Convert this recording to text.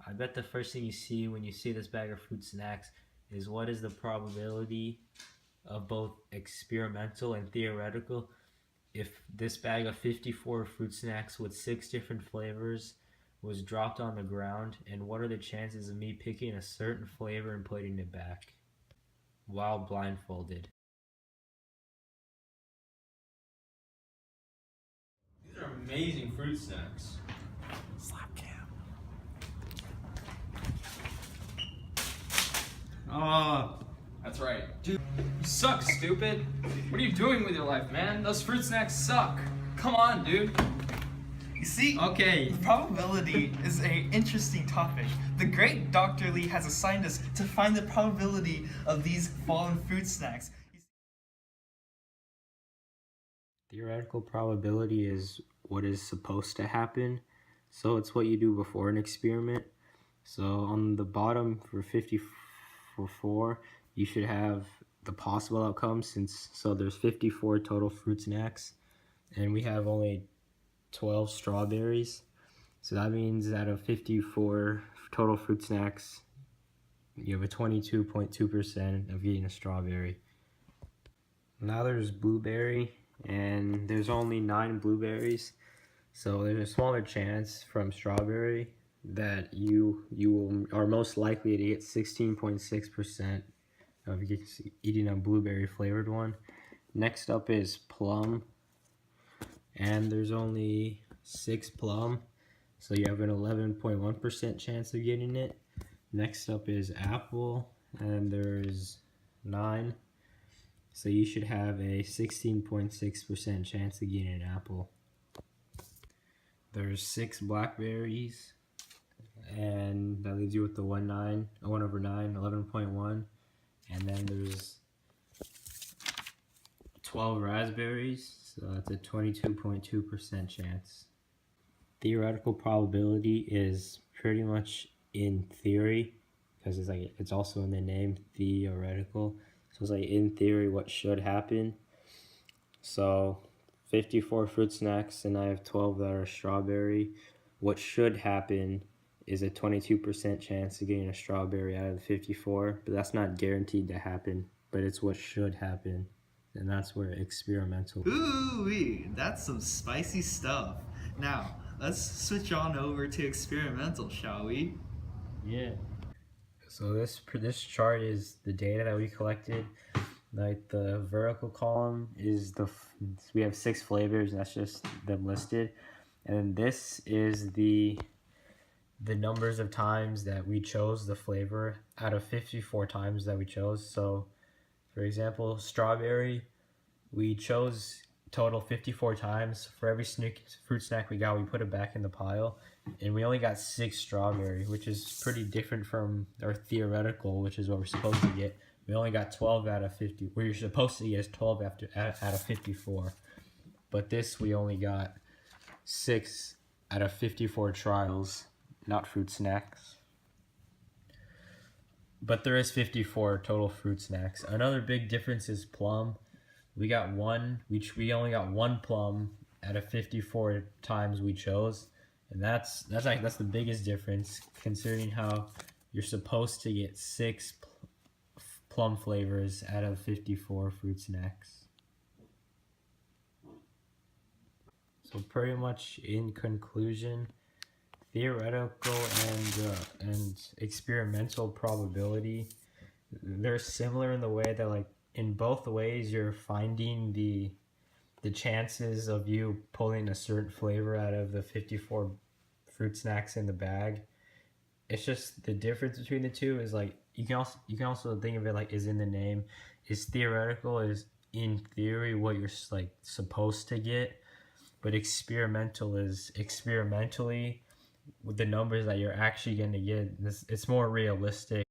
I bet the first thing you see when you see this bag of fruit snacks is what is the probability of both experimental and theoretical if this bag of 54 fruit snacks with 6 different flavors was dropped on the ground, and what are the chances of me picking a certain flavor and putting it back while blindfolded? These are amazing fruit snacks. Slap cam. That's right. Dude, you suck, stupid. What are you doing with your life, man? Those fruit snacks suck. Come on, dude. You see, Okay. the probability is an interesting topic. The great Dr. Lee has assigned us to find the probability of these fallen fruit snacks. Theoretical probability is what is supposed to happen. So it's what you do before an experiment. So on the bottom for 54, you should have the possible outcomes so there's 54 total fruit snacks and we have only 12 strawberries. So that means out of 54 total fruit snacks, you have a 22.2% of getting a strawberry. Now there's blueberry, and there's only 9 blueberries, so there's a smaller chance from strawberry that you are most likely to get 16.6% of eating a blueberry flavored one. Next up is plum, and there's only 6 plum, so you have an 11.1% chance of getting it. Next up is apple, and there's 9. So you should have a 16.6% chance of getting an apple. There's 6 blackberries, and that leaves you with the 1 over 9, 11.1. And then there's 12 raspberries, so that's a 22.2% chance. Theoretical probability is pretty much in theory, because it's also in the name, theoretical. So it's like in theory what should happen. So 54 fruit snacks and I have 12 that are strawberry. What should happen is a 22% chance of getting a strawberry out of the 54, but that's not guaranteed to happen, but it's what should happen. And that's where experimental. Ooh-wee, that's some spicy stuff. Now, let's switch on over to experimental, shall we? Yeah. So this chart is the data that we collected. Like the vertical column is we have 6 flavors, and that's just them listed. And this is the numbers of times that we chose the flavor out of 54 times that we chose. So for example, strawberry, we chose total 54 times. For every fruit snack we got, we put it back in the pile, and we only got 6 strawberry, which is pretty different from our theoretical, which is what we're supposed to get. We only got 12 out of 50. Where you're supposed to get is 12 out of 54, but this we only got 6 out of 54 trials, not fruit snacks. But there is 54 total fruit snacks. Another big difference is plum. We got 1, we only got 1 plum out of 54 times we chose, and that's the biggest difference, considering how you're supposed to get 6 plum flavors out of 54 fruit snacks. So pretty much in conclusion, theoretical and experimental probability, they're similar in the way that, like, in both ways you're finding the chances of you pulling a certain flavor out of the 54 fruit snacks in the bag. It's just the difference between the two is, like, you can also think of it like is in the name. Is theoretical is in theory what you're like supposed to get, but experimental is experimentally with the numbers that you're actually going to get. It's more realistic.